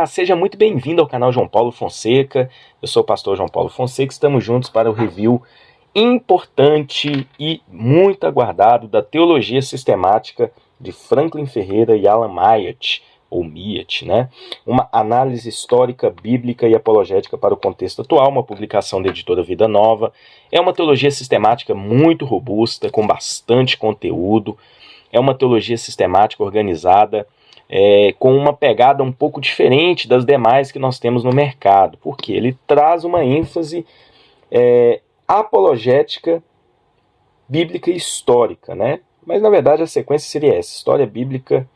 Olá, seja muito bem-vindo ao canal João Paulo Fonseca. Eu sou o pastor João Paulo Fonseca, estamos juntos para o review importante e muito aguardado da Teologia Sistemática de Franklin Ferreira e Alan Myatt, ou Myatt, né? Uma análise histórica, bíblica e apologética para o contexto atual, uma publicação da editora Vida Nova. É uma teologia sistemática muito robusta, com bastante conteúdo. É uma teologia sistemática organizada, com uma pegada um pouco diferente das demais que nós temos no mercado, porque ele traz uma ênfase apologética, bíblica e histórica, né? Mas na verdade a sequência seria essa: história bíblica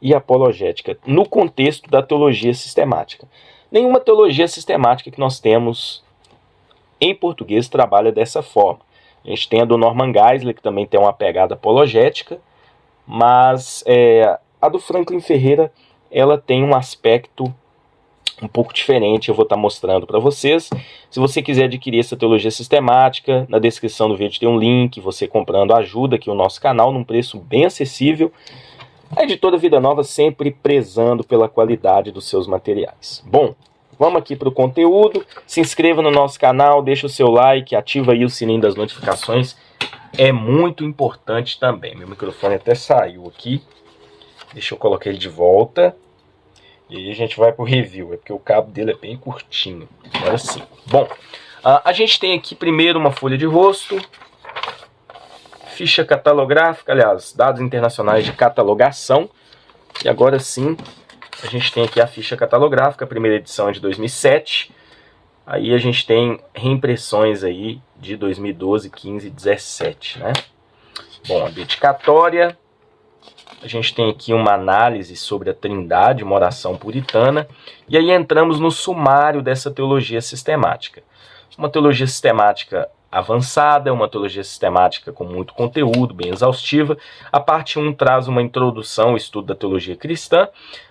e apologética, no contexto da teologia sistemática. Nenhuma teologia sistemática que nós temos em português trabalha dessa forma. A gente tem a do Norman Geisler, que também tem uma pegada apologética, mas a do Franklin Ferreira, ela tem um aspecto um pouco diferente, eu vou estar mostrando para vocês. Se você quiser adquirir essa teologia sistemática, na descrição do vídeo tem um link, você comprando ajuda aqui o nosso canal num preço bem acessível. A editora Vida Nova sempre prezando pela qualidade dos seus materiais. Bom, vamos aqui para o conteúdo. Se inscreva no nosso canal, deixa o seu like, ativa aí o sininho das notificações. É muito importante também. Meu microfone até saiu aqui. Deixa eu colocar ele de volta. E aí a gente vai para o review. É porque o cabo dele é bem curtinho. Agora sim. Bom, a gente tem aqui primeiro uma folha de rosto. Ficha catalográfica, aliás, dados internacionais de catalogação. E agora sim, a gente tem aqui a ficha catalográfica. A primeira edição é de 2007. Aí a gente tem reimpressões aí de 2012, 15 e 17, né? Bom, a dedicatória. A gente tem aqui uma análise sobre a Trindade, uma oração puritana. E aí entramos no sumário dessa teologia sistemática. Uma teologia sistemática avançada, uma teologia sistemática com muito conteúdo, bem exaustiva. A parte 1 traz uma introdução ao estudo da teologia cristã.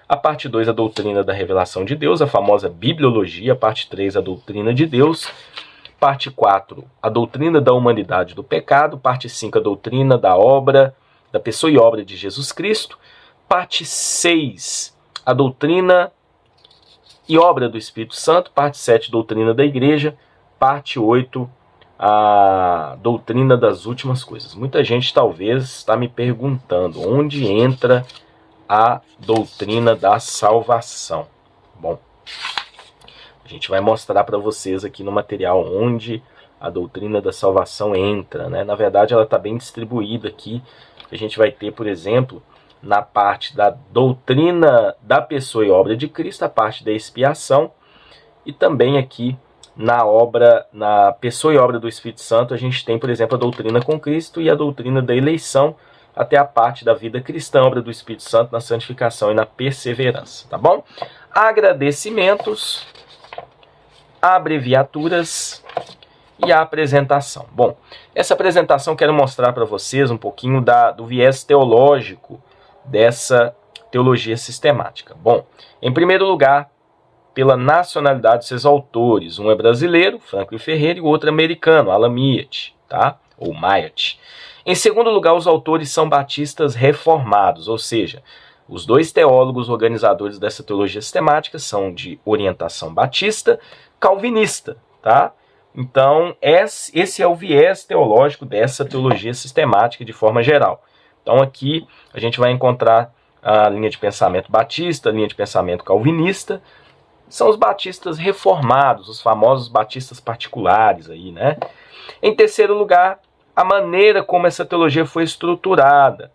A parte 2, a doutrina da revelação de Deus, a famosa bibliologia. A parte 3, a doutrina de Deus. Parte 4, a doutrina da humanidade do pecado. Parte 5, a doutrina da obra, da pessoa e obra de Jesus Cristo. Parte 6, a doutrina e obra do Espírito Santo. Parte 7, doutrina da igreja. Parte 8, a doutrina das últimas coisas. Muita gente talvez está me perguntando onde entra a doutrina da salvação. Bom, a gente vai mostrar para vocês aqui no material onde a doutrina da salvação entra, né? Na verdade ela está bem distribuída aqui. A gente vai ter, por exemplo, na parte da doutrina da pessoa e obra de Cristo, a parte da expiação, e também aqui na pessoa e obra do Espírito Santo, a gente tem, por exemplo, a doutrina com Cristo e a doutrina da eleição, até a parte da vida cristã, obra do Espírito Santo na santificação e na perseverança, tá bom? Agradecimentos, abreviaturas e a apresentação. Bom, essa apresentação eu quero mostrar para vocês um pouquinho do viés teológico dessa teologia sistemática. Bom, em primeiro lugar, pela nacionalidade de seus autores. Um é brasileiro, Franklin Ferreira, e o outro é americano, Alan Myatt, tá? Ou Myatt. Em segundo lugar, os autores são batistas reformados, ou seja, os dois teólogos organizadores dessa teologia sistemática são de orientação batista, calvinista, tá? Então, esse é o viés teológico dessa teologia sistemática de forma geral. Então, aqui a gente vai encontrar a linha de pensamento batista, a linha de pensamento calvinista. São os batistas reformados, os famosos batistas particulares aí, né? Em terceiro lugar, a maneira como essa teologia foi estruturada.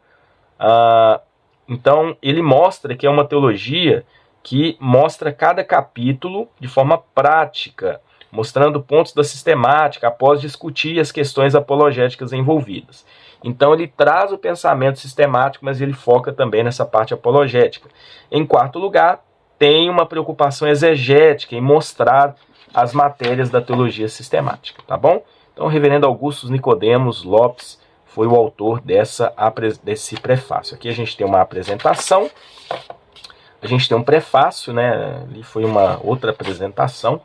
Então, ele mostra que é uma teologia que mostra cada capítulo de forma prática, mostrando pontos da sistemática após discutir as questões apologéticas envolvidas. Então, ele traz o pensamento sistemático, mas ele foca também nessa parte apologética. Em quarto lugar, tem uma preocupação exegética em mostrar as matérias da teologia sistemática, tá bom? Então, o reverendo Augusto Nicodemos Lopes foi o autor desse prefácio. Aqui a gente tem uma apresentação, a gente tem um prefácio, né? Ali foi uma outra apresentação.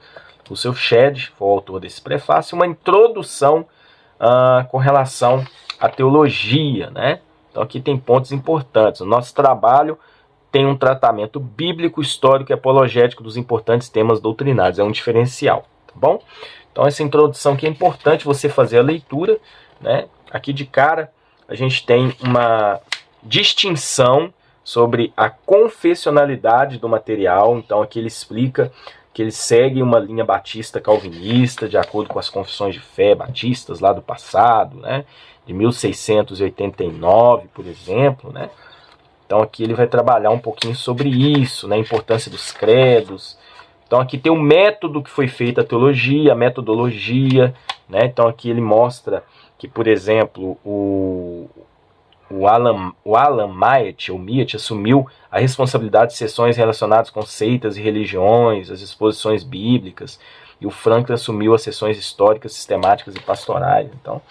O seu Shedd foi o autor desse prefácio, uma introdução com relação à teologia, né? Então, aqui tem pontos importantes. O nosso trabalho tem um tratamento bíblico, histórico e apologético dos importantes temas doutrinários. É um diferencial, tá bom? Então essa introdução aqui é importante você fazer a leitura, né? Aqui de cara a gente tem uma distinção sobre a confessionalidade do material. Então aqui ele explica que ele segue uma linha batista calvinista, de acordo com as confissões de fé batistas lá do passado, né? De 1689, por exemplo, né? Então aqui ele vai trabalhar um pouquinho sobre isso, né? A importância dos credos. Então aqui tem o método que foi feita a teologia, a metodologia, né? Então aqui ele mostra que, por exemplo, o Alan Myatt assumiu a responsabilidade de sessões relacionadas com seitas e religiões, as exposições bíblicas, e o Franklin assumiu as sessões históricas, sistemáticas e pastorais. Então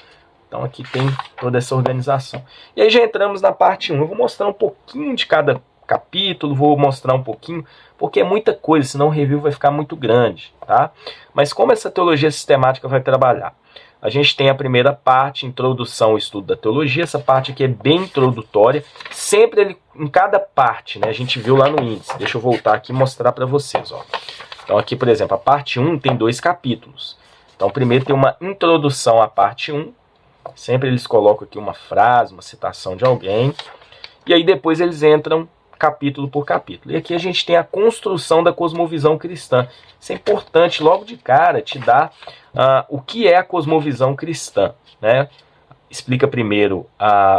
aqui tem toda essa organização. E aí já entramos na parte 1. Eu vou mostrar um pouquinho de cada capítulo, vou mostrar um pouquinho, porque é muita coisa, senão o review vai ficar muito grande, tá? Mas como essa teologia sistemática vai trabalhar? A gente tem a primeira parte, introdução ao estudo da teologia. Essa parte aqui é bem introdutória. Sempre em cada parte, né? A gente viu lá no índice. Deixa eu voltar aqui e mostrar para vocês, ó. Então aqui, por exemplo, a parte 1 tem 2 capítulos. Então primeiro tem uma introdução à parte 1. Sempre eles colocam aqui uma frase, uma citação de alguém. E aí depois eles entram capítulo por capítulo. E aqui a gente tem a construção da cosmovisão cristã. Isso é importante, logo de cara, te dar o que é a cosmovisão cristã, né? Explica primeiro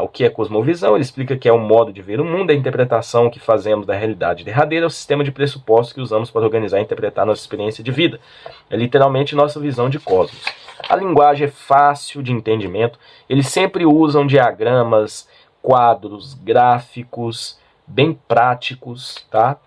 o que é cosmovisão, ele explica que é um modo de ver o mundo, a interpretação que fazemos da realidade derradeira, é o sistema de pressupostos que usamos para organizar e interpretar nossa experiência de vida. É literalmente nossa visão de cosmos. A linguagem é fácil de entendimento, eles sempre usam diagramas, quadros, gráficos, bem práticos, tá?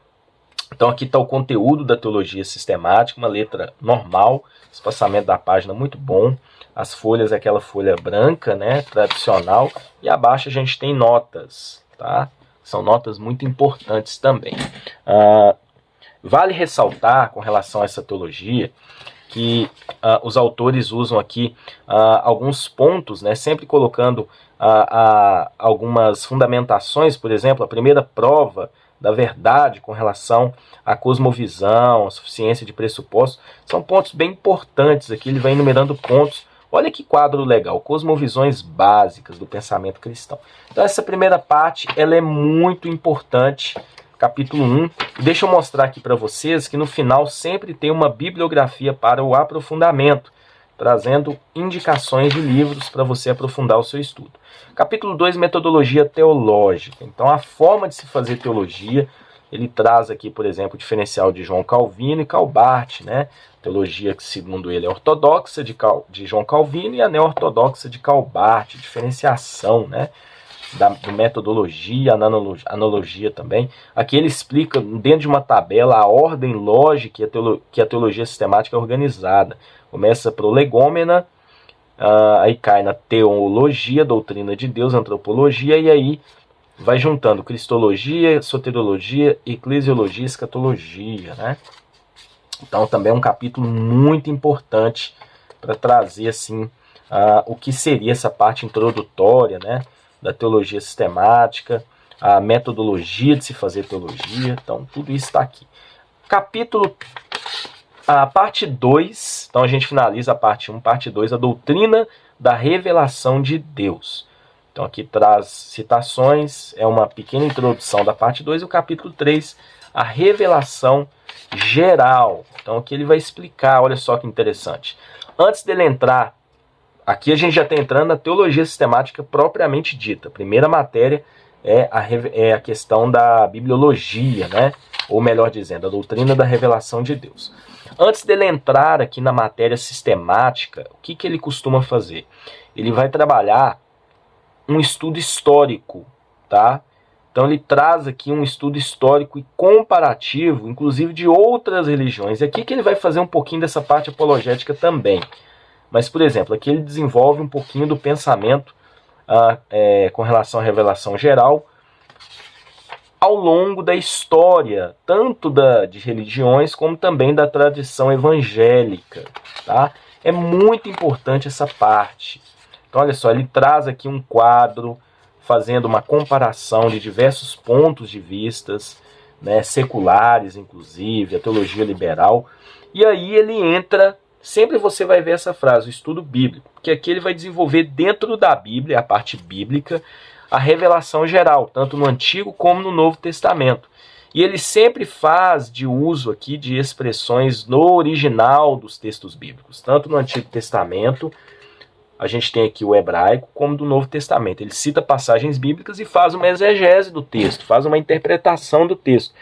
Então aqui está o conteúdo da teologia sistemática, uma letra normal, espaçamento da página muito bom, as folhas é aquela folha branca, né, tradicional, e abaixo a gente tem notas, tá? São notas muito importantes também. Vale ressaltar com relação a essa teologia que os autores usam aqui alguns pontos, né, sempre colocando algumas fundamentações. Por exemplo, a primeira prova da verdade com relação à cosmovisão, à suficiência de pressupostos, são pontos bem importantes aqui. Ele vai enumerando pontos. Olha que quadro legal, cosmovisões básicas do pensamento cristão. Então essa primeira parte ela é muito importante, capítulo 1. Deixa eu mostrar aqui para vocês que no final sempre tem uma bibliografia para o aprofundamento, trazendo indicações de livros para você aprofundar o seu estudo. Capítulo 2, metodologia teológica. Então, a forma de se fazer teologia, ele traz aqui, por exemplo, o diferencial de João Calvino e Calbart, né? Teologia que, segundo ele, é ortodoxa de João Calvino e a neo-ortodoxa de Calbart, diferenciação, né? Da metodologia, analogia também. Aqui ele explica, dentro de uma tabela, a ordem lógica que a teologia sistemática é organizada. Começa prolegômena, aí cai na teologia, doutrina de Deus, antropologia, e aí vai juntando cristologia, soteriologia, eclesiologia e escatologia, né? Então também é um capítulo muito importante para trazer assim, o que seria essa parte introdutória, né, da teologia sistemática, a metodologia de se fazer teologia. Então tudo isso está aqui. A parte 2, então a gente finaliza a parte 1, parte 2, a doutrina da revelação de Deus. Então aqui traz citações, é uma pequena introdução da parte 2, e o capítulo 3, a revelação geral. Então aqui ele vai explicar, olha só que interessante. Antes dele entrar, aqui a gente já está entrando na teologia sistemática propriamente dita. A primeira matéria é a questão da bibliologia, né? Ou melhor dizendo, a doutrina da revelação de Deus. Antes dele entrar aqui na matéria sistemática, o que ele costuma fazer? Ele vai trabalhar um estudo histórico, tá? Então ele traz aqui um estudo histórico e comparativo, inclusive de outras religiões. E aqui que ele vai fazer um pouquinho dessa parte apologética também. Mas, por exemplo, aqui ele desenvolve um pouquinho do pensamento com relação à revelação geral, ao longo da história, tanto de religiões como também da tradição evangélica, tá? É muito importante essa parte. Então, olha só, ele traz aqui um quadro fazendo uma comparação de diversos pontos de vistas, né, seculares inclusive, a teologia liberal, e aí ele entra, sempre você vai ver essa frase, o estudo bíblico, porque aqui ele vai desenvolver dentro da Bíblia, a parte bíblica, a revelação geral, tanto no Antigo como no Novo Testamento. E ele sempre faz de uso aqui de expressões no original dos textos bíblicos, tanto no Antigo Testamento, a gente tem aqui o hebraico, como do Novo Testamento. Ele cita passagens bíblicas e faz uma exegese do texto, faz uma interpretação do texto.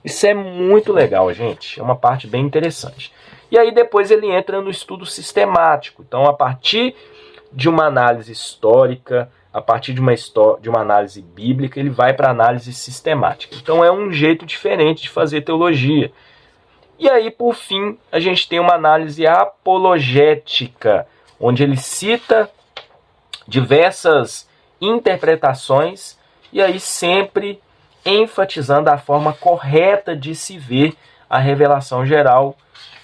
Isso é muito legal, gente, é uma parte bem interessante. E aí depois ele entra no estudo sistemático. Então, a partir de uma análise histórica, a partir de uma análise bíblica, ele vai para a análise sistemática. Então é um jeito diferente de fazer teologia. E aí, por fim, a gente tem uma análise apologética, onde ele cita diversas interpretações e aí sempre enfatizando a forma correta de se ver a revelação geral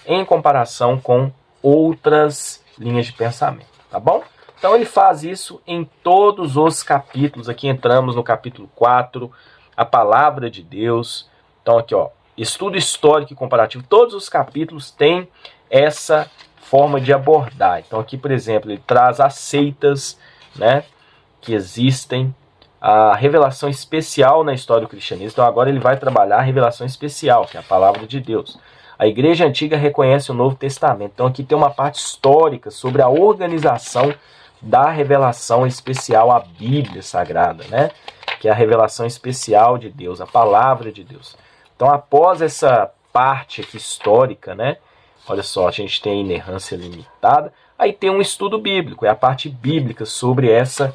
em comparação com outras linhas de pensamento, tá bom? Então ele faz isso em todos os capítulos. Aqui entramos no capítulo 4, a palavra de Deus. Então aqui, ó, estudo histórico e comparativo. Todos os capítulos têm essa forma de abordar. Então aqui, por exemplo, ele traz as seitas, né, que existem, a revelação especial na história do cristianismo. Então agora ele vai trabalhar a revelação especial, que é a palavra de Deus. A Igreja Antiga reconhece o Novo Testamento. Então aqui tem uma parte histórica sobre a organização da revelação especial à Bíblia Sagrada, né? Que é a revelação especial de Deus, a palavra de Deus. Então, após essa parte aqui histórica, né? Olha só, a gente tem a inerrância limitada. Aí tem um estudo bíblico, é a parte bíblica sobre essa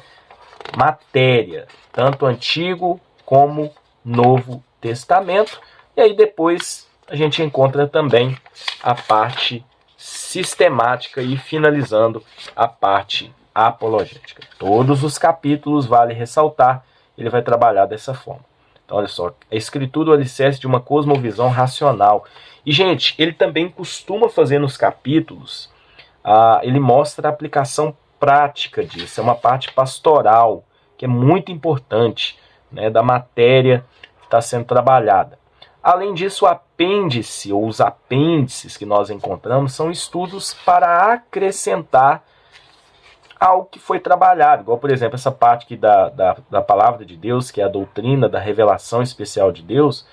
matéria, tanto Antigo como Novo Testamento. E aí depois a gente encontra também a parte sistemática e finalizando a parte apologética. Todos os capítulos, vale ressaltar, ele vai trabalhar dessa forma. Então, olha só, a escritura é o alicerce de uma cosmovisão racional. E, gente, ele também costuma fazer nos capítulos, ele mostra a aplicação prática disso. É uma parte pastoral, que é muito importante, né, da matéria que está sendo trabalhada. Além disso, o apêndice, ou os apêndices que nós encontramos, são estudos para acrescentar ao que foi trabalhado, igual, por exemplo, essa parte aqui da palavra de Deus, que é a doutrina da revelação especial de Deus.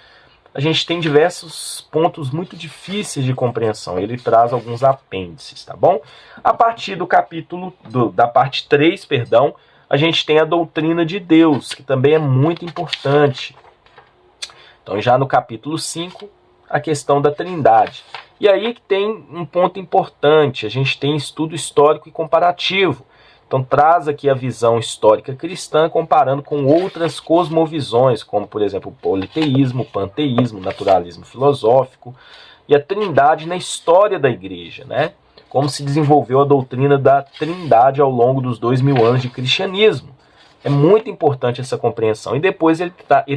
A gente tem diversos pontos muito difíceis de compreensão. Ele traz alguns apêndices, tá bom? A partir do capítulo, da parte 3, perdão, a gente tem a doutrina de Deus, que também é muito importante. Então, já no capítulo 5, a questão da Trindade. E aí que tem um ponto importante, a gente tem estudo histórico e comparativo. Então traz aqui a visão histórica cristã comparando com outras cosmovisões, como por exemplo o politeísmo, o panteísmo, o naturalismo filosófico e a trindade na história da igreja, né? Como se desenvolveu a doutrina da trindade ao longo dos 2000 anos de cristianismo. É muito importante essa compreensão. E depois ele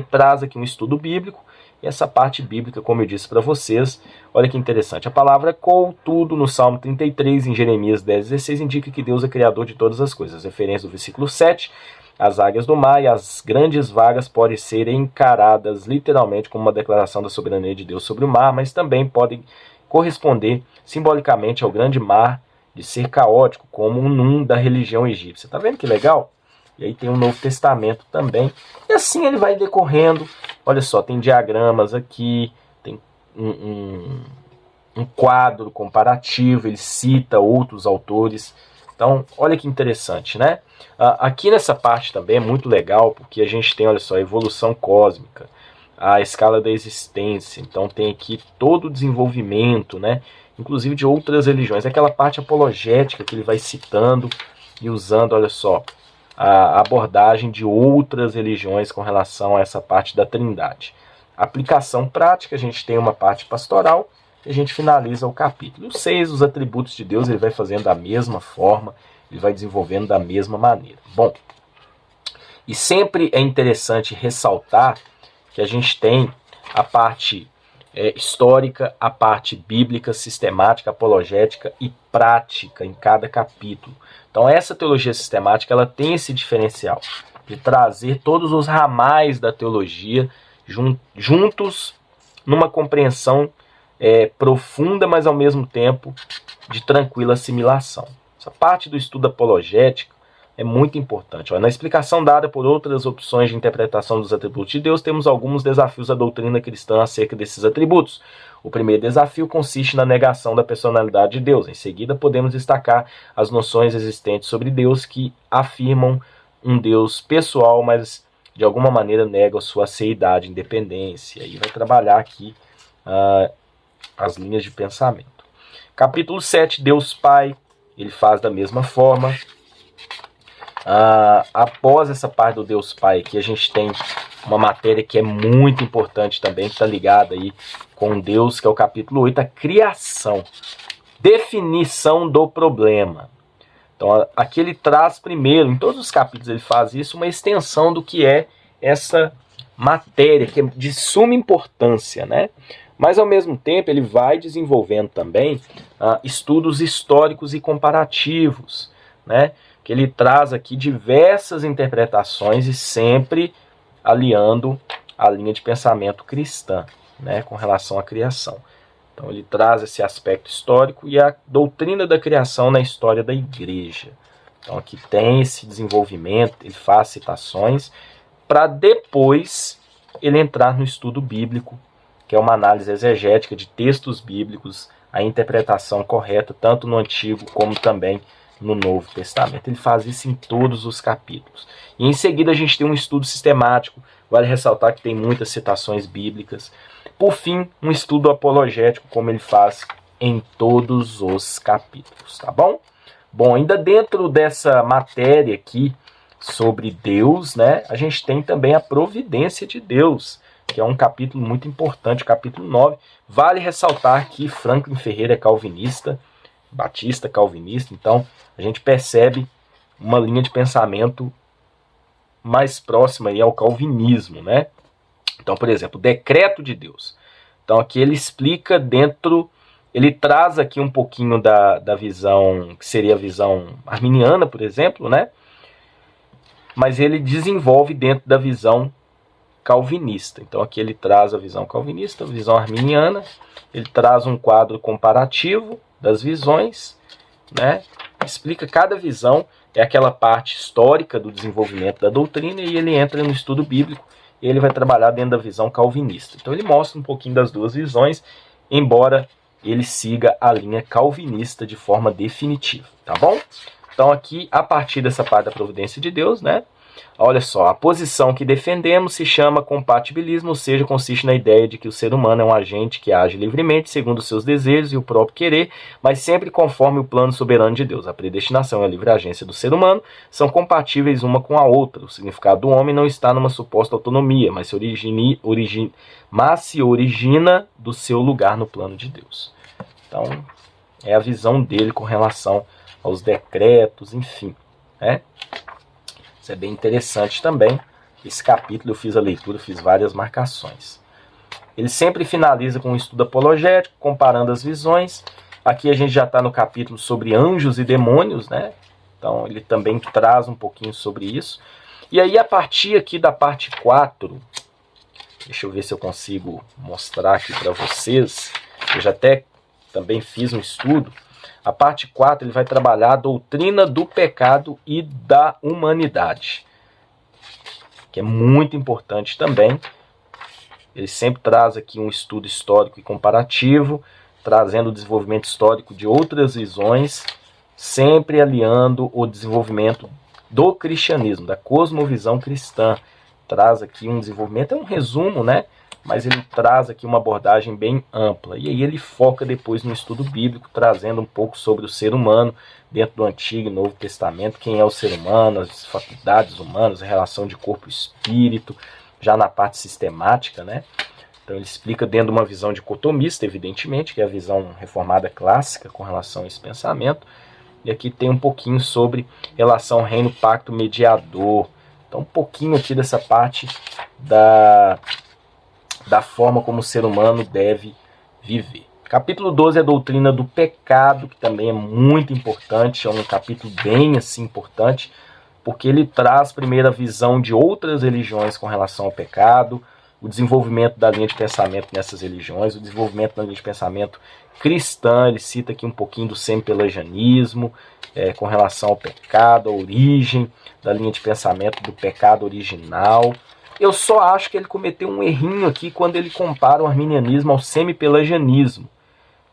traz aqui um estudo bíblico. E essa parte bíblica, como eu disse para vocês, olha que interessante. A palavra contudo, no Salmo 33, em Jeremias 10:16, indica que Deus é criador de todas as coisas. Referência do versículo 7, as águias do mar e as grandes vagas podem ser encaradas literalmente como uma declaração da soberania de Deus sobre o mar, mas também podem corresponder simbolicamente ao grande mar de ser caótico, como um Nun da religião egípcia. Tá vendo que legal? E aí tem o Novo Testamento também. E assim ele vai decorrendo. Olha só, tem diagramas aqui, tem um quadro comparativo, ele cita outros autores. Então, olha que interessante, né? Aqui nessa parte também é muito legal, porque a gente tem, olha só, a evolução cósmica, a escala da existência. Então tem aqui todo o desenvolvimento, né? Inclusive de outras religiões. Aquela parte apologética que ele vai citando e usando, olha só, a abordagem de outras religiões com relação a essa parte da trindade. Aplicação prática, a gente tem uma parte pastoral e a gente finaliza o capítulo. Os 6, os atributos de Deus, ele vai fazendo da mesma forma, ele vai desenvolvendo da mesma maneira. Bom, e sempre é interessante ressaltar que a gente tem a parte histórica, a parte bíblica, sistemática, apologética e prática em cada capítulo. Então essa teologia sistemática ela tem esse diferencial. de trazer todos os ramais da teologia juntos numa compreensão profunda, mas ao mesmo tempo de tranquila assimilação. Essa parte do estudo apologético é muito importante. Na explicação dada por outras opções de interpretação dos atributos de Deus, temos alguns desafios à doutrina cristã acerca desses atributos. O primeiro desafio consiste na negação da personalidade de Deus. Em seguida, podemos destacar as noções existentes sobre Deus que afirmam um Deus pessoal, mas de alguma maneira negam sua aceidade, independência. E vai trabalhar aqui as linhas de pensamento. Capítulo 7, Deus Pai, ele faz da mesma forma. Após essa parte do Deus Pai aqui, a gente tem uma matéria que é muito importante também, que está ligada aí com Deus, que é o capítulo 8, a criação. Definição do problema. Então aqui ele traz primeiro, em todos os capítulos ele faz isso, uma extensão do que é essa matéria, que é de suma importância, né? Mas ao mesmo tempo ele vai desenvolvendo também estudos históricos e comparativos, né? Que ele traz aqui diversas interpretações e sempre aliando a linha de pensamento cristã, né, com relação à criação. Então ele traz esse aspecto histórico e a doutrina da criação na história da igreja. Então aqui tem esse desenvolvimento, ele faz citações, para depois ele entrar no estudo bíblico, que é uma análise exegética de textos bíblicos, a interpretação correta, tanto no Antigo como também no Novo Testamento. Ele faz isso em todos os capítulos. E em seguida a gente tem um estudo sistemático, vale ressaltar que tem muitas citações bíblicas. Por fim, um estudo apologético, como ele faz em todos os capítulos, tá bom? Bom, ainda dentro dessa matéria aqui sobre Deus, né, a gente tem também a providência de Deus, que é um capítulo muito importante, o capítulo 9. Vale ressaltar que Franklin Ferreira é calvinista, batista calvinista, então a gente percebe uma linha de pensamento mais próxima aí ao calvinismo, né? Então, por exemplo, o decreto de Deus. Então aqui ele explica ele traz aqui um pouquinho da visão, que seria a visão arminiana, por exemplo, né? Mas ele desenvolve dentro da visão calvinista. Então aqui ele traz a visão calvinista, a visão arminiana, ele traz um quadro comparativo das visões, né? Explica cada visão, é aquela parte histórica do desenvolvimento da doutrina, e ele entra no estudo bíblico e ele vai trabalhar dentro da visão calvinista. Então ele mostra um pouquinho das duas visões, embora ele siga a linha calvinista de forma definitiva, tá bom? Então aqui, a partir dessa parte da providência de Deus, né? Olha só, a posição que defendemos se chama compatibilismo, ou seja, consiste na ideia de que o ser humano é um agente que age livremente, segundo os seus desejos e o próprio querer, mas sempre conforme o plano soberano de Deus. A predestinação e a livre agência do ser humano são compatíveis uma com a outra. O significado do homem não está numa suposta autonomia, mas se origina do seu lugar no plano de Deus. Então, é a visão dele com relação aos decretos, enfim, né? Isso é bem interessante também. Esse capítulo eu fiz a leitura, fiz várias marcações. Ele sempre finaliza com um estudo apologético, comparando as visões. Aqui a gente já está no capítulo sobre anjos e demônios, né? Então ele também traz um pouquinho sobre isso. E aí a partir aqui da parte 4, deixa eu ver se eu consigo mostrar aqui para vocês. Eu já até também fiz um estudo. A parte 4 ele vai trabalhar a doutrina do pecado e da humanidade, que é muito importante também. Ele sempre traz aqui um estudo histórico e comparativo, trazendo o desenvolvimento histórico de outras visões, sempre aliando o desenvolvimento do cristianismo, da cosmovisão cristã. Traz aqui um desenvolvimento, é um resumo, né? Mas ele traz aqui uma abordagem bem ampla. E aí ele foca depois no estudo bíblico, trazendo um pouco sobre o ser humano, dentro do Antigo e Novo Testamento, quem é o ser humano, as faculdades humanas, a relação de corpo e espírito, já na parte sistemática, né? Então ele explica dentro de uma visão dicotomista, evidentemente, que é a visão reformada clássica com relação a esse pensamento. E aqui tem um pouquinho sobre relação reino, pacto, mediador. Então um pouquinho aqui dessa parte da forma como o ser humano deve viver. Capítulo 12 é a doutrina do pecado, que também é muito importante, é um capítulo bem assim importante, porque ele traz primeiro a visão de outras religiões com relação ao pecado, o desenvolvimento da linha de pensamento nessas religiões, o desenvolvimento da linha de pensamento cristã. Ele cita aqui um pouquinho do semi-pelagianismo, com relação ao pecado, a origem da linha de pensamento do pecado original. Eu só acho que ele cometeu um errinho aqui quando ele compara o arminianismo ao semi-pelagianismo.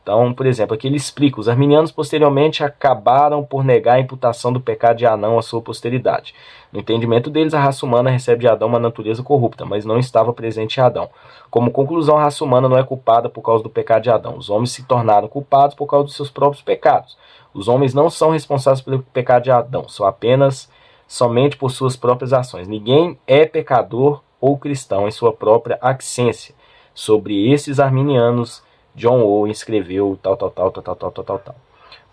Então, por exemplo, aqui ele explica: os arminianos posteriormente acabaram por negar a imputação do pecado de Adão à sua posteridade. No entendimento deles, a raça humana recebe de Adão uma natureza corrupta, mas não estava presente em Adão. Como conclusão, a raça humana não é culpada por causa do pecado de Adão. Os homens se tornaram culpados por causa dos seus próprios pecados. Os homens não são responsáveis pelo pecado de Adão, são apenas somente por suas próprias ações. Ninguém é pecador ou cristão em sua própria accência. Sobre esses arminianos, John Owen escreveu tal.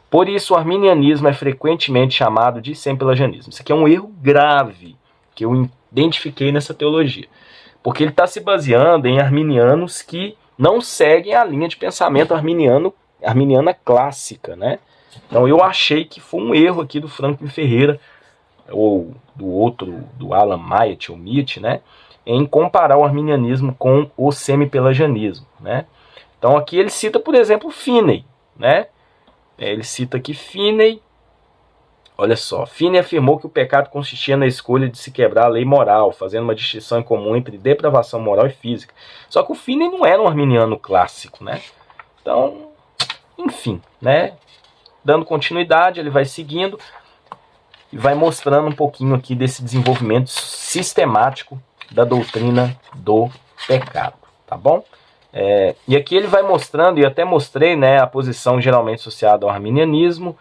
Por isso, o arminianismo é frequentemente chamado de semi-pelagianismo. Isso aqui é um erro grave que eu identifiquei nessa teologia, porque ele está se baseando em arminianos que não seguem a linha de pensamento arminiana clássica, né? Então eu achei que foi um erro aqui do Franklin Ferreira, ou do outro, do Alan Myatt, ou Mitt, né, em comparar o arminianismo com o semi-pelagianismo, né? Então aqui ele cita, por exemplo, Finney, né? Ele cita aqui Finney. Olha só, Finney afirmou que o pecado consistia na escolha de se quebrar a lei moral, fazendo uma distinção em comum entre depravação moral e física. Só que o Finney não era um arminiano clássico, né? Então, enfim, né? Dando continuidade, ele vai seguindo e vai mostrando um pouquinho aqui desse desenvolvimento sistemático da doutrina do pecado, tá bom? E aqui ele vai mostrando, e até mostrei, né, a posição geralmente associada ao arminianismo.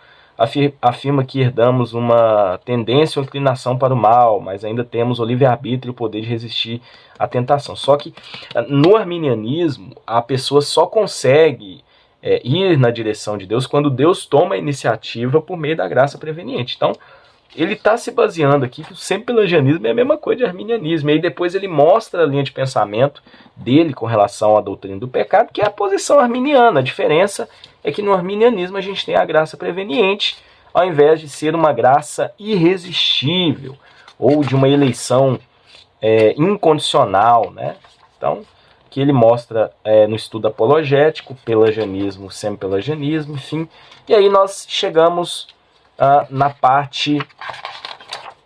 Afirma que herdamos uma tendência ou inclinação para o mal, mas ainda temos o livre-arbítrio e o poder de resistir à tentação. Só que no arminianismo a pessoa só consegue ir na direção de Deus quando Deus toma a iniciativa por meio da graça preveniente. Então ele está se baseando aqui que o semi-pelagianismo é a mesma coisa de arminianismo. E aí depois ele mostra a linha de pensamento dele com relação à doutrina do pecado, que é a posição arminiana. A diferença é que no arminianismo a gente tem a graça preveniente, ao invés de ser uma graça irresistível, ou de uma eleição incondicional, né? Então, que ele mostra no estudo apologético, pelagianismo, semi-pelagianismo, enfim. E aí nós chegamos na parte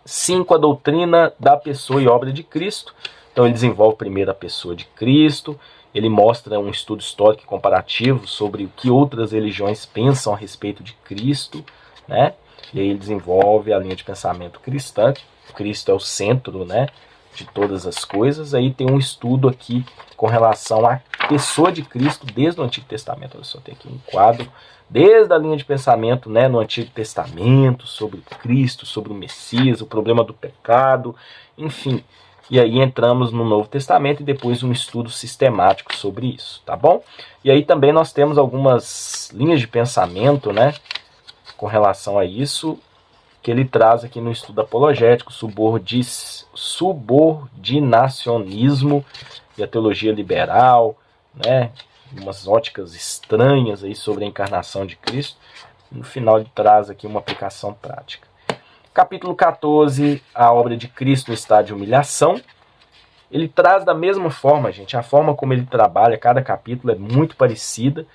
5, a doutrina da pessoa e obra de Cristo. Então ele desenvolve primeiro a pessoa de Cristo, ele mostra um estudo histórico e comparativo sobre o que outras religiões pensam a respeito de Cristo, né? E aí ele desenvolve a linha de pensamento cristã. Cristo é o centro, né, de todas as coisas. Aí tem um estudo aqui com relação à pessoa de Cristo desde o Antigo Testamento. Olha só, tem aqui um quadro desde a linha de pensamento, né, no Antigo Testamento, sobre Cristo, sobre o Messias, o problema do pecado, enfim. E aí entramos no Novo Testamento e depois um estudo sistemático sobre isso, tá bom? E aí também nós temos algumas linhas de pensamento, né, com relação a isso, que ele traz aqui no estudo apologético: subordinacionismo e a teologia liberal, né, umas óticas estranhas aí sobre a encarnação de Cristo. No final ele traz aqui uma aplicação prática. Capítulo 14, a obra de Cristo no estado de humilhação. Ele traz da mesma forma, gente, a forma como ele trabalha, cada capítulo é muito parecida,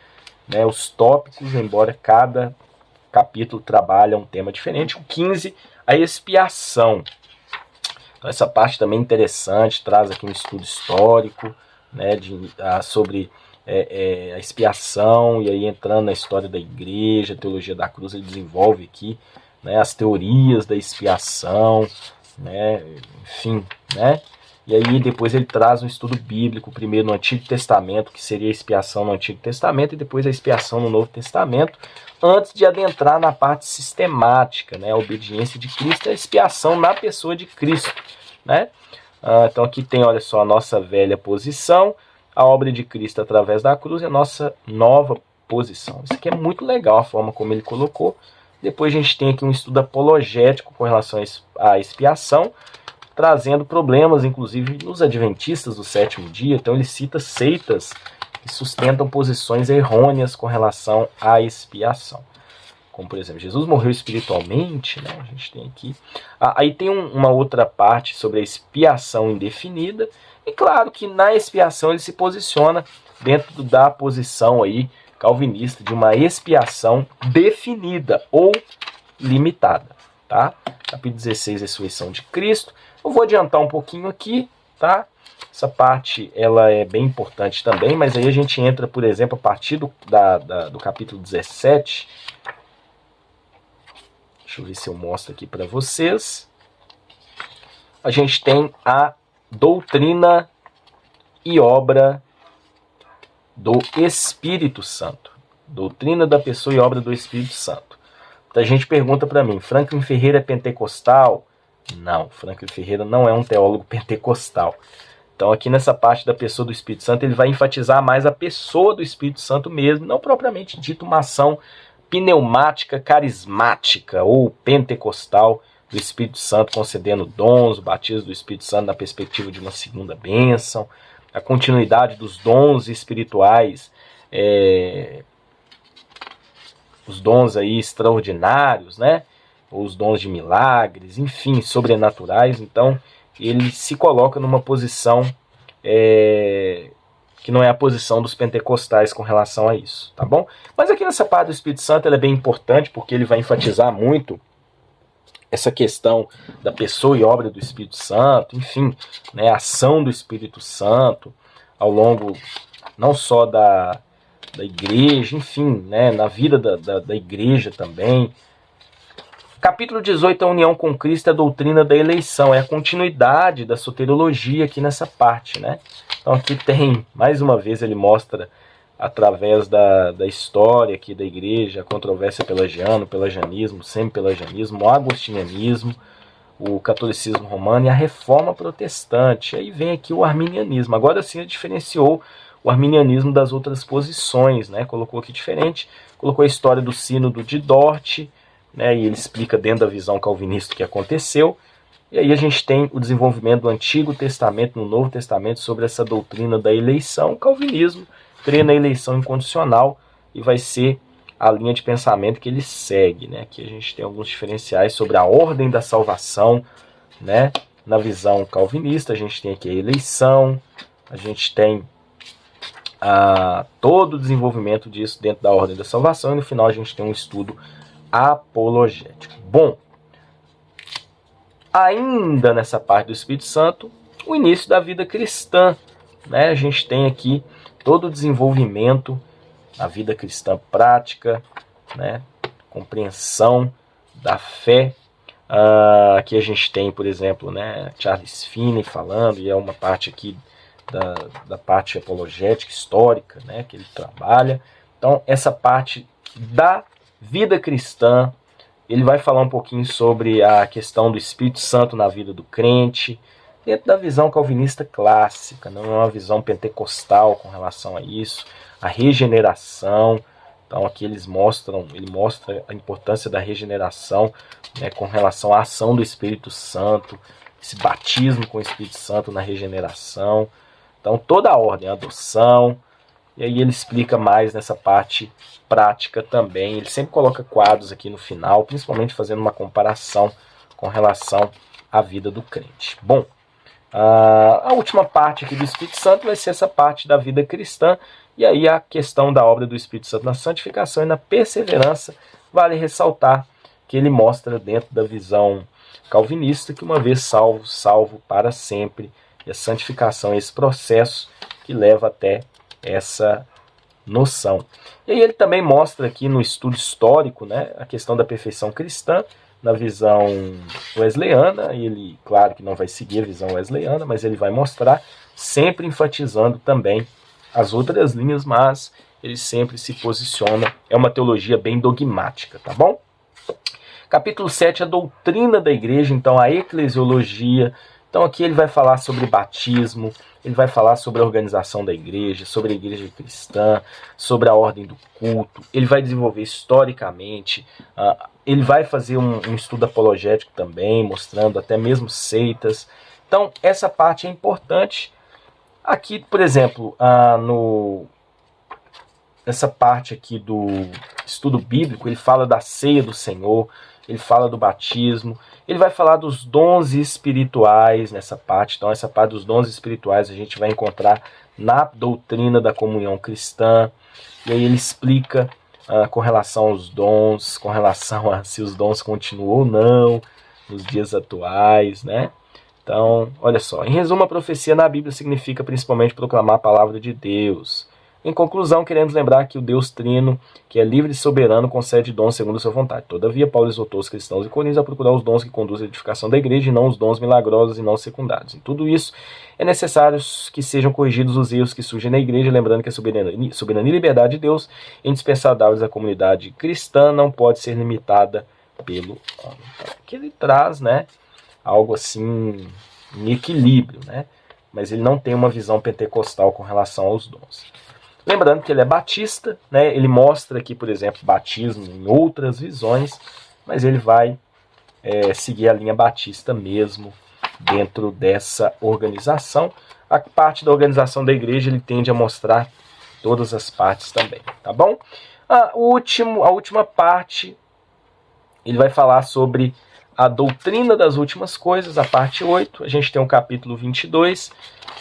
né, os tópicos, embora cada capítulo trabalha um tema diferente. O 15, a expiação. Então, essa parte também é interessante, traz aqui um estudo histórico, né, sobre a expiação, e aí entrando na história da igreja, a teologia da cruz, ele desenvolve aqui, né, as teorias da expiação, né, enfim, né, e aí depois ele traz um estudo bíblico, primeiro no Antigo Testamento, que seria a expiação no Antigo Testamento, e depois a expiação no Novo Testamento, antes de adentrar na parte sistemática, né, a obediência de Cristo, a expiação na pessoa de Cristo, né. Então aqui tem, olha só, a nossa velha posição, a obra de Cristo através da cruz e a nossa nova posição. Isso aqui é muito legal, a forma como ele colocou. Depois a gente tem aqui um estudo apologético com relação à expiação, trazendo problemas, inclusive, nos adventistas do sétimo dia. Então ele cita seitas que sustentam posições errôneas com relação à expiação. como por exemplo, Jesus morreu espiritualmente, né? A gente tem aqui. Aí tem uma outra parte sobre a expiação indefinida, e claro que na expiação ele se posiciona dentro da posição aí calvinista de uma expiação definida ou limitada, tá? Capítulo 16, ressurreição de Cristo. Eu vou adiantar um pouquinho aqui, tá? Essa parte ela é bem importante também, mas aí a gente entra, por exemplo, a partir do capítulo 17. Deixa eu ver se eu mostro aqui para vocês. A gente tem a doutrina e obra do Espírito Santo. Doutrina da pessoa e obra do Espírito Santo. Então a gente pergunta para mim, Franklin Ferreira é pentecostal? Não, Franklin Ferreira não é um teólogo pentecostal. Então aqui nessa parte da pessoa do Espírito Santo, ele vai enfatizar mais a pessoa do Espírito Santo mesmo, não propriamente dito uma ação pneumática, carismática ou pentecostal do Espírito Santo, concedendo dons, o batismo do Espírito Santo na perspectiva de uma segunda bênção, a continuidade dos dons espirituais, os dons aí extraordinários, né? Os dons de milagres, enfim, sobrenaturais. Então, ele se coloca numa posição que não é a posição dos pentecostais com relação a isso, tá bom? Mas aqui nessa parte do Espírito Santo ela é bem importante, porque ele vai enfatizar muito essa questão da pessoa e obra do Espírito Santo, enfim, né, a ação do Espírito Santo ao longo não só da igreja, enfim, né, na vida da igreja também. Capítulo 18, a união com Cristo, a doutrina da eleição, é a continuidade da soteriologia aqui nessa parte, né? Então aqui tem, mais uma vez, ele mostra através da história aqui da igreja, a controvérsia pelagiano, pelagianismo, semi-pelagianismo, o agostinianismo, o catolicismo romano e a reforma protestante. Aí vem aqui o arminianismo. Agora sim ele diferenciou o arminianismo das outras posições, né? Colocou aqui diferente, colocou a história do sínodo de Dort, né? E ele explica dentro da visão calvinista o que aconteceu. E aí a gente tem o desenvolvimento do Antigo Testamento no Novo Testamento sobre essa doutrina da eleição. O calvinismo crê na eleição incondicional e vai ser a linha de pensamento que ele segue, né? Aqui a gente tem alguns diferenciais sobre a ordem da salvação, né? Na visão calvinista a gente tem aqui a eleição, a gente tem todo o desenvolvimento disso dentro da ordem da salvação, e no final a gente tem um estudo apologético. Bom, ainda nessa parte do Espírito Santo, o início da vida cristã, né? A gente tem aqui todo o desenvolvimento da vida cristã prática, né? Compreensão da fé. Aqui a gente tem, por exemplo, né, Charles Finney falando, e é uma parte aqui da parte apologética histórica, né, que ele trabalha. Então, essa parte da vida cristã, ele vai falar um pouquinho sobre a questão do Espírito Santo na vida do crente, dentro da visão calvinista clássica, não é uma visão pentecostal com relação a isso, a regeneração. Então aqui ele mostra a importância da regeneração, né, com relação à ação do Espírito Santo, esse batismo com o Espírito Santo na regeneração. Então toda a ordem, a adoção, e aí ele explica mais nessa parte prática também. Ele sempre coloca quadros aqui no final, principalmente fazendo uma comparação com relação à vida do crente. Bom, a última parte aqui do Espírito Santo vai ser essa parte da vida cristã, e aí a questão da obra do Espírito Santo na santificação e na perseverança. Vale ressaltar que ele mostra dentro da visão calvinista que uma vez salvo, salvo para sempre, e a santificação é esse processo que leva até essa noção. E aí ele também mostra aqui no estudo histórico, né, a questão da perfeição cristã na visão wesleyana. Ele, claro que não vai seguir a visão wesleyana, mas ele vai mostrar, sempre enfatizando também as outras linhas, mas ele sempre se posiciona, é uma teologia bem dogmática, tá bom? Capítulo 7, a doutrina da igreja, então a eclesiologia. Então aqui ele vai falar sobre batismo, ele vai falar sobre a organização da igreja, sobre a igreja cristã, sobre a ordem do culto, ele vai desenvolver historicamente, ele vai fazer um estudo apologético também, mostrando até mesmo seitas. Então essa parte é importante. Aqui, por exemplo, nessa parte aqui do estudo bíblico, ele fala da ceia do Senhor, ele fala do batismo, ele vai falar dos dons espirituais nessa parte. Então essa parte dos dons espirituais a gente vai encontrar na doutrina da comunhão cristã. E aí ele explica com relação aos dons, com relação a se os dons continuam ou não nos dias atuais, né? Então, olha só, em resumo, a profecia na Bíblia significa principalmente proclamar a palavra de Deus. Em conclusão, queremos lembrar que o Deus Trino, que é livre e soberano, concede dons segundo a sua vontade. Todavia, Paulo exortou os cristãos e coríntios a procurar os dons que conduzem à edificação da igreja e não os dons milagrosos e não secundários. Em tudo isso, é necessário que sejam corrigidos os erros que surgem na igreja, lembrando que a soberania e liberdade de Deus, indispensáveis à comunidade cristã, não pode ser limitada pelo homem. Então, aqui ele traz, né, algo assim em equilíbrio, né? Mas ele não tem uma visão pentecostal com relação aos dons. Lembrando que ele é batista, né? Ele mostra aqui, por exemplo, batismo em outras visões, mas ele vai seguir a linha batista mesmo dentro dessa organização. A parte da organização da igreja ele tende a mostrar todas as partes também, tá bom? A última parte, ele vai falar sobre a doutrina das últimas coisas, a parte 8. A gente tem o capítulo 22,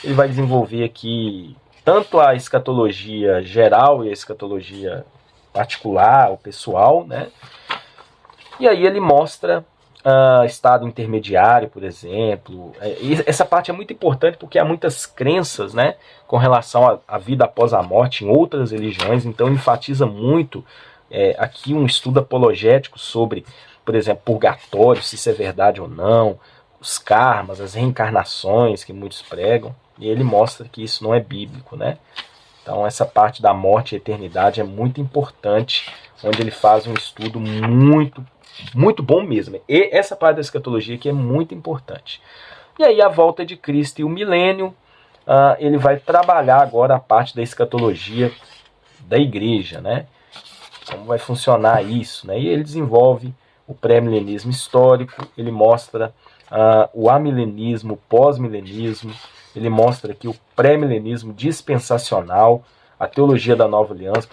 ele vai desenvolver aqui tanto a escatologia geral e a escatologia particular, ou pessoal, né? E aí ele mostra estado intermediário, por exemplo. Essa parte é muito importante porque há muitas crenças, né, com relação à vida após a morte em outras religiões, então enfatiza muito aqui um estudo apologético sobre, por exemplo, purgatório, se isso é verdade ou não, os karmas, as reencarnações que muitos pregam. E ele mostra que isso não é bíblico, né? Então essa parte da morte e eternidade é muito importante, onde ele faz um estudo muito bom mesmo. E essa parte da escatologia aqui é muito importante. E aí a volta de Cristo e o milênio, ele vai trabalhar agora a parte da escatologia da igreja, né? Como vai funcionar isso, né? E ele desenvolve o pré-milenismo histórico, ele mostra o amilenismo, o pós-milenismo, ele mostra aqui o pré-milenismo dispensacional, a teologia da nova aliança,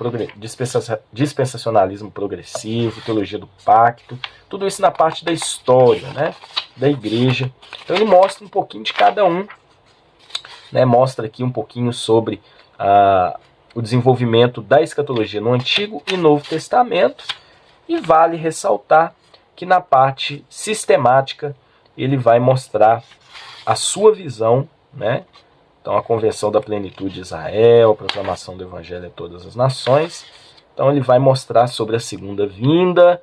dispensacionalismo progressivo, teologia do pacto, tudo isso na parte da história, né, da igreja. Então ele mostra um pouquinho de cada um, né, mostra aqui um pouquinho sobre o desenvolvimento da escatologia no Antigo e Novo Testamento, e vale ressaltar que na parte sistemática ele vai mostrar a sua visão, né? Então a conversão da plenitude de Israel, a proclamação do evangelho a todas as nações. Então ele vai mostrar sobre a segunda vinda,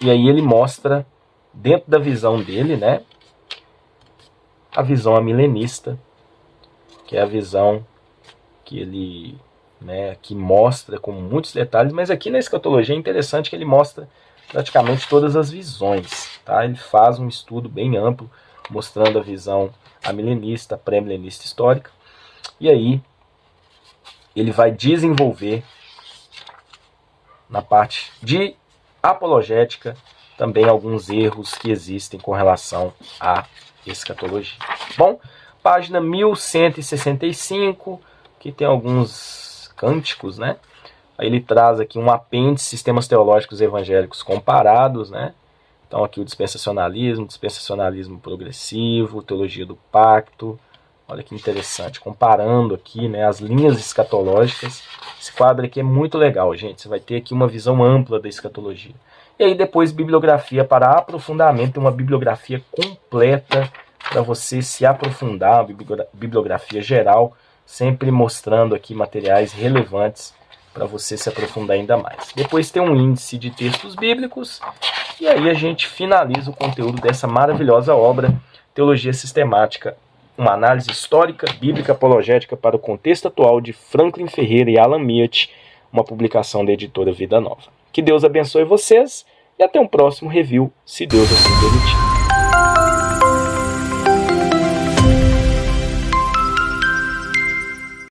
e aí ele mostra dentro da visão dele, né, a visão amilenista, que é a visão que ele, né, que mostra com muitos detalhes, mas aqui na escatologia é interessante que ele mostra praticamente todas as visões, tá? Ele faz um estudo bem amplo, mostrando a visão amilenista, pré-milenista histórica, e aí ele vai desenvolver na parte de apologética também alguns erros que existem com relação à escatologia. Bom, página 1165, que tem alguns cânticos, né? Aí ele traz aqui um apêndice, sistemas teológicos evangélicos comparados, né? Então aqui o dispensacionalismo progressivo, teologia do pacto. Olha que interessante, comparando aqui, né, as linhas escatológicas. Esse quadro aqui é muito legal, gente. Você vai ter aqui uma visão ampla da escatologia. E aí depois bibliografia para aprofundamento, uma bibliografia completa para você se aprofundar, uma bibliografia geral, sempre mostrando aqui materiais relevantes para você se aprofundar ainda mais. Depois tem um índice de textos bíblicos, e aí a gente finaliza o conteúdo dessa maravilhosa obra, Teologia Sistemática, uma análise histórica, bíblica, apologética para o contexto atual, de Franklin Ferreira e Alan Miert, uma publicação da editora Vida Nova. Que Deus abençoe vocês e até um próximo review, se Deus assim permitir.